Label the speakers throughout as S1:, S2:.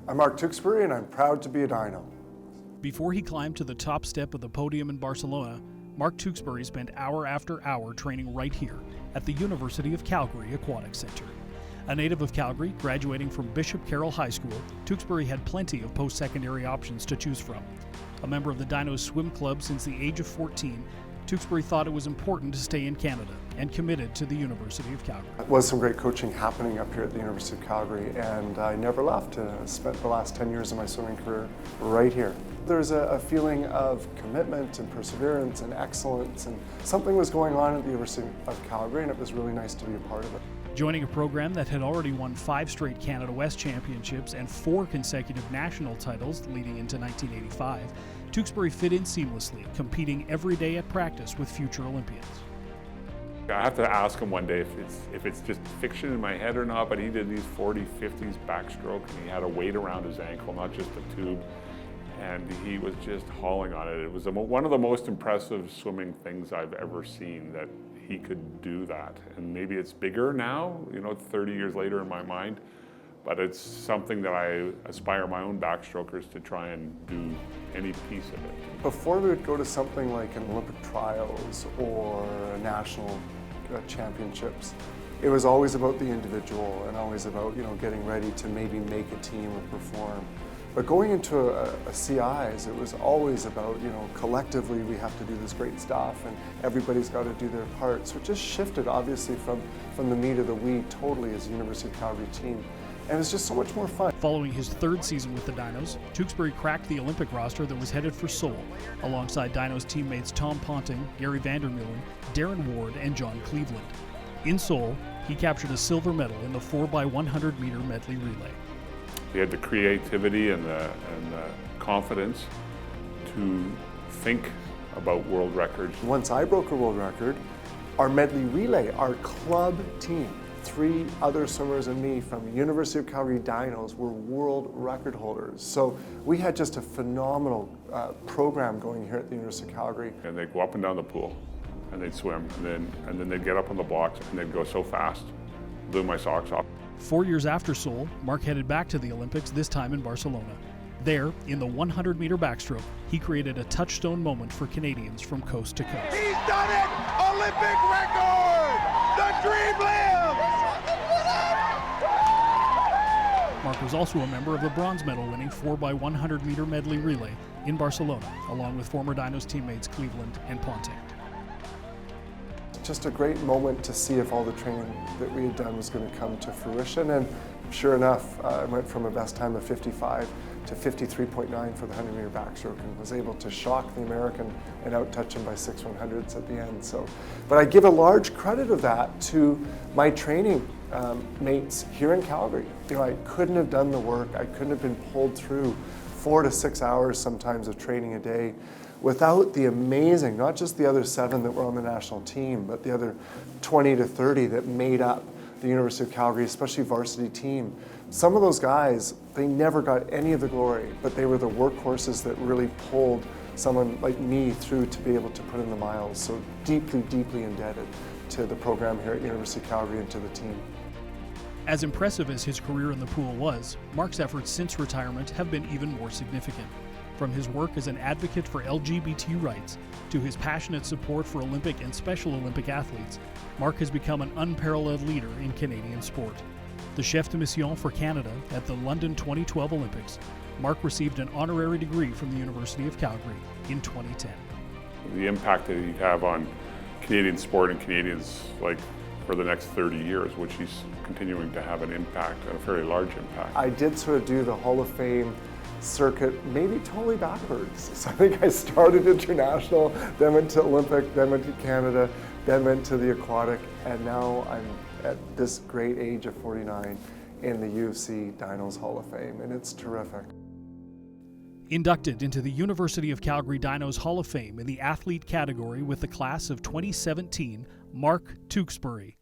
S1: I'm Mark Tewksbury, and I'm proud to be a Dino.
S2: Before he climbed to the top step of the podium in Barcelona, Mark Tewksbury spent hour after hour training right here at the University of Calgary Aquatic Center. A native of Calgary, graduating from Bishop Carroll High School, Tewksbury had plenty of post-secondary options to choose from. A member of the Dinos swim club since the age of 14, Tewksbury thought it was important to stay in Canada and committed to the University of Calgary.
S1: There was some great coaching happening up here at the University of Calgary, and I never left. I spent the last 10 years of my swimming career right here. There's a feeling of commitment and perseverance and excellence, and something was going on at the University of Calgary, and it was really nice to be a part of it.
S2: Joining a program that had already won 5 straight Canada West championships and 4 consecutive national titles leading into 1985, Tewksbury fit in seamlessly, competing every day at practice with future Olympians.
S3: I have to ask him one day if it's just fiction in my head or not, but he did these 40s, 50s backstroke, and he had a weight around his ankle, not just a tube, and he was just hauling on it. It was one of the most impressive swimming things I've ever seen, that he could do that. And maybe it's bigger now, 30 years later in my mind, but it's something that I aspire my own backstrokers to try and do any piece of it.
S1: Before we would go to something like an Olympic trials or national championships, it was always about the individual and always about getting ready to maybe make a team or perform. But going into a CIs, it was always about, collectively we have to do this great stuff and everybody's got to do their part. So it just shifted, obviously, from the me to the we totally as a University of Calgary team. And it was just so much more fun.
S2: Following his 3rd season with the Dinos, Tewksbury cracked the Olympic roster that was headed for Seoul, alongside Dinos teammates Tom Ponting, Gary Vandermeulen, Darren Ward, and John Cleveland. In Seoul, he captured a silver medal in the 4x100 meter medley relay.
S3: He had the creativity and the confidence to think about world records.
S1: Once I broke a world record, our medley relay, our club team, 3 other swimmers and me from University of Calgary Dinos were world record holders. So we had just a phenomenal program going here at the University of Calgary.
S3: And they'd go up and down the pool, and they'd swim, and then they'd get up on the blocks, and they'd go so fast, blew my socks off.
S2: 4 years after Seoul, Mark headed back to the Olympics, this time in Barcelona. There, in the 100-meter backstroke, he created a touchstone moment for Canadians from coast to coast.
S4: He's done it! Olympic record! The dream lives!
S2: Mark was also a member of the bronze medal-winning 4x100 meter medley relay in Barcelona, along with former Dinos teammates Cleveland and Ponting.
S1: Just a great moment to see if all the training that we had done was going to come to fruition, and sure enough, I went from a best time of 55 to 53.9 for the 100-meter backstroke and was able to shock the American and out-touch him by 6 100ths at the end. But I give a large credit of that to my training mates here in Calgary. I couldn't have done the work, I couldn't have been pulled through 4 to 6 hours sometimes of training a day without the amazing, not just the other 7 that were on the national team, but the other 20 to 30 that made up the University of Calgary, especially varsity team. Some of those guys, they never got any of the glory, but they were the workhorses that really pulled someone like me through to be able to put in the miles. So deeply, deeply indebted to the program here at University of Calgary and to the team.
S2: As impressive as his career in the pool was, Mark's efforts since retirement have been even more significant. From his work as an advocate for LGBT rights to his passionate support for Olympic and Special Olympic athletes, Mark has become an unparalleled leader in Canadian sport. The chef de mission for Canada at the London 2012 Olympics, Mark received an honorary degree from the University of Calgary in 2010.
S3: The impact that he'd have on Canadian sport and Canadians for the next 30 years, which he's continuing to have an impact, a very large impact.
S1: I did sort of do the Hall of Fame circuit maybe totally backwards. So I think I started international, then went to Olympic, then went to Canada, then went to the aquatic, and now I'm at this great age of 49 in the UFC Dinos Hall of Fame, and it's terrific.
S2: Inducted into the University of Calgary Dinos Hall of Fame in the athlete category with the class of 2017, Mark Tewksbury.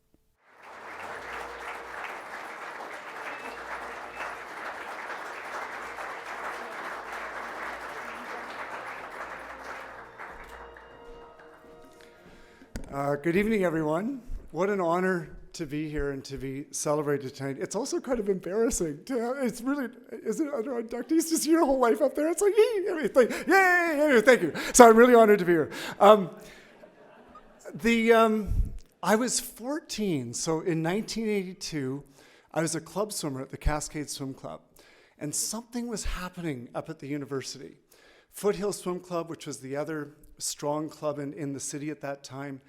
S5: Good evening, everyone. What an honor to be here and to be celebrated tonight. It's also kind of embarrassing. It's really, is it other inductees to see your whole life up there? It's like, yay, anyway, thank you. So I'm really honored to be here. I was 14, so in 1982, I was a club swimmer at the Cascade Swim Club, and something was happening up at the university. Foothill Swim Club, which was the other strong club in the city at that time,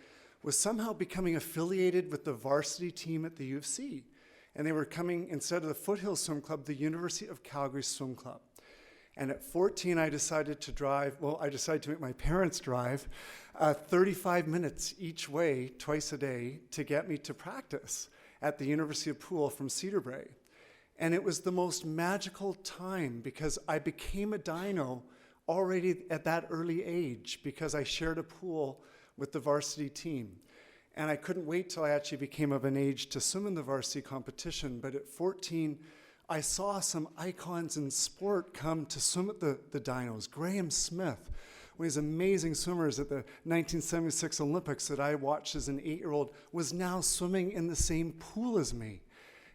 S5: was somehow becoming affiliated with the varsity team at the U of C. And they were coming, instead of the Foothill Swim Club, the University of Calgary Swim Club. And at 14, I decided to make my parents drive 35 minutes each way, twice a day, to get me to practice at the University of Poole from Cedar Brae. And it was the most magical time because I became a dino already at that early age because I shared a pool with the varsity team. And I couldn't wait till I actually became of an age to swim in the varsity competition. But at 14, I saw some icons in sport come to swim at the Dinos. Graham Smith, one of these amazing swimmers at the 1976 Olympics that I watched as an 8-year-old, was now swimming in the same pool as me.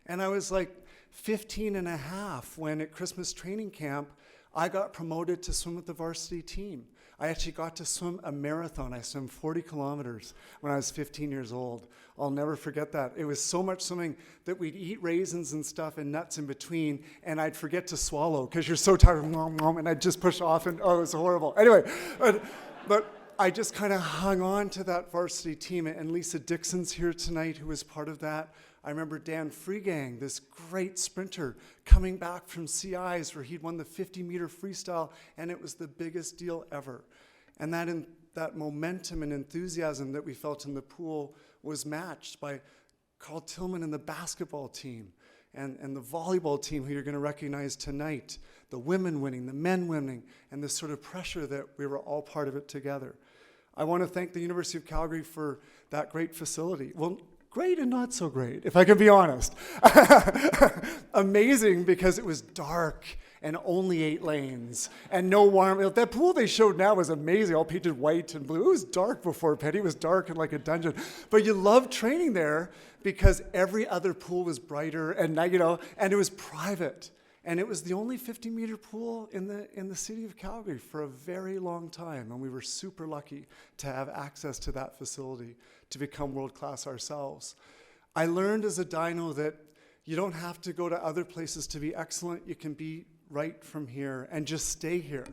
S5: And I was like 15 and a half when at Christmas training camp, I got promoted to swim with the varsity team. I actually got to swim a marathon. I swam 40 kilometers when I was 15 years old. I'll never forget that. It was so much swimming that we'd eat raisins and stuff and nuts in between, and I'd forget to swallow because you're so tired, and I'd just push off, and oh, it was horrible. Anyway, but I just kind of hung on to that varsity team, and Lisa Dixon's here tonight, who was part of that. I remember Dan Freegang, this great sprinter, coming back from CIs where he'd won the 50-meter freestyle, and it was the biggest deal ever. And that momentum and enthusiasm that we felt in the pool was matched by Carl Tillman and the basketball team and the volleyball team, who you're going to recognize tonight, the women winning, the men winning, and this sort of pressure that we were all part of it together. I want to thank the University of Calgary for that great facility. Well, great and not so great, if I can be honest. Amazing because it was dark and only 8 lanes and no warm. That pool they showed now was amazing, all painted white and blue. It was dark before Petty. It was dark and like a dungeon. But you loved training there because every other pool was brighter and and it was private. And it was the only 50-meter pool in the city of Calgary for a very long time. And we were super lucky to have access to that facility to become world-class ourselves. I learned as a dino that you don't have to go to other places to be excellent. You can be right from here and just stay here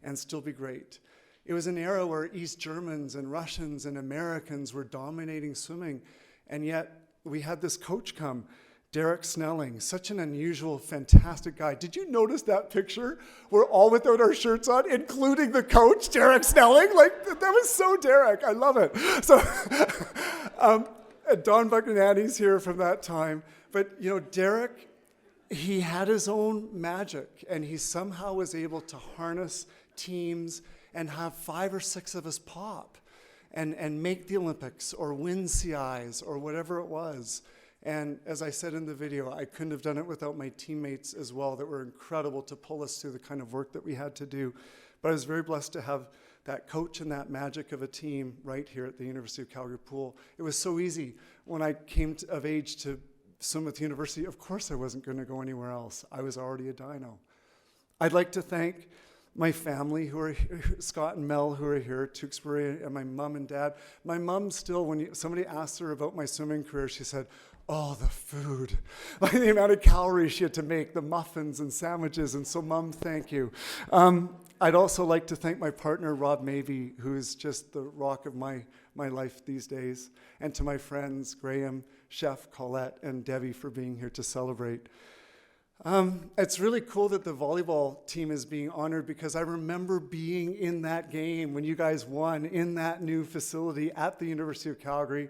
S5: and still be great. It was an era where East Germans and Russians and Americans were dominating swimming. And yet we had this coach come, Derek Snelling, such an unusual, fantastic guy. Did you notice that picture? We're all without our shirts on, including the coach, Derek Snelling. Like, that was so Derek. I love it. So, Don Bucknani's here from that time. But, Derek, he had his own magic, and he somehow was able to harness teams and have 5 or 6 of us pop and make the Olympics or win CIs or whatever it was. And as I said in the video, I couldn't have done it without my teammates as well that were incredible to pull us through the kind of work that we had to do. But I was very blessed to have that coach and that magic of a team right here at the University of Calgary Pool. It was so easy when I came of age to swim with the university. Of course I wasn't going to go anywhere else. I was already a dino. I'd like to thank my family, who are here, Scott and Mel, who are here, Tewksbury, and my mom and dad. My mom still, when somebody asked her about my swimming career, she said, "Oh, the food." Like the amount of calories she had to make, the muffins and sandwiches, and so Mom, thank you. I'd also like to thank my partner, Rob Mavey, who is just the rock of my life these days, and to my friends, Graham, Chef, Colette, and Debbie for being here to celebrate. It's really cool that the volleyball team is being honored because I remember being in that game when you guys won in that new facility at the University of Calgary,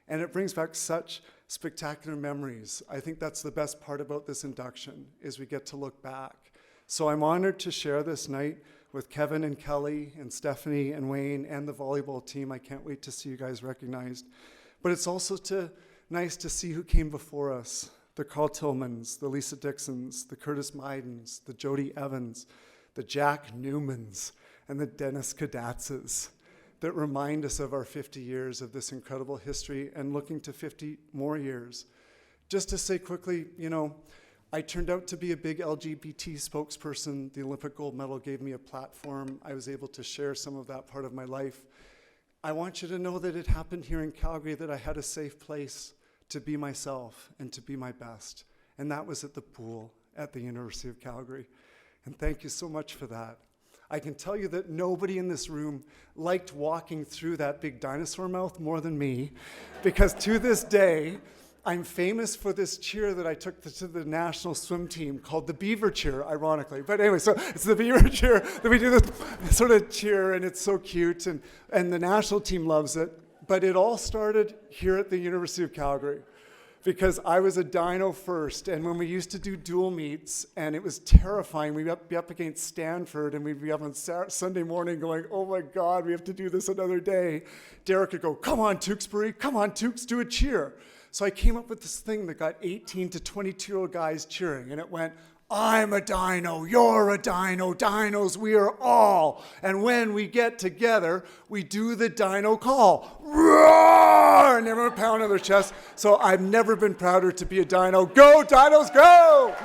S5: and it brings back such spectacular memories. I think that's the best part about this induction, is we get to look back. So I'm honored to share this night with Kevin and Kelly and Stephanie and Wayne and the volleyball team. I can't wait to see you guys recognized. But it's also nice to see who came before us. The Carl Tillmans, the Lisa Dixons, the Curtis Midens, the Jody Evans, the Jack Newmans, and the Dennis Kadatzes. that remind us of our 50 years of this incredible history and looking to 50 more years. Just to say quickly, I turned out to be a big LGBT spokesperson. The Olympic gold medal gave me a platform. I was able to share some of that part of my life. I want you to know that it happened here in Calgary, that I had a safe place to be myself and to be my best. And that was at the pool at the University of Calgary. And thank you so much for that. I can tell you that nobody in this room liked walking through that big dinosaur mouth more than me, because to this day, I'm famous for this cheer that I took to the national swim team called the Beaver Cheer, ironically. But anyway, so it's the Beaver Cheer that we do this sort of cheer, and it's so cute, and the national team loves it. But it all started here at the University of Calgary, because I was a dino first, and when we used to do dual meets, and it was terrifying, we'd be up against Stanford, and we'd be up on Sunday morning going, oh my God, we have to do this another day. Derek would go, come on, Tewksbury, come on, Tewks, do a cheer. So I came up with this thing that got 18 to 22-year-old guys cheering, and it went, I'm a dino, you're a dino, dinos we are all. And when we get together, we do the dino call. Roar! And everyone pound on their chest. So I've never been prouder to be a dino. Go, dinos, go!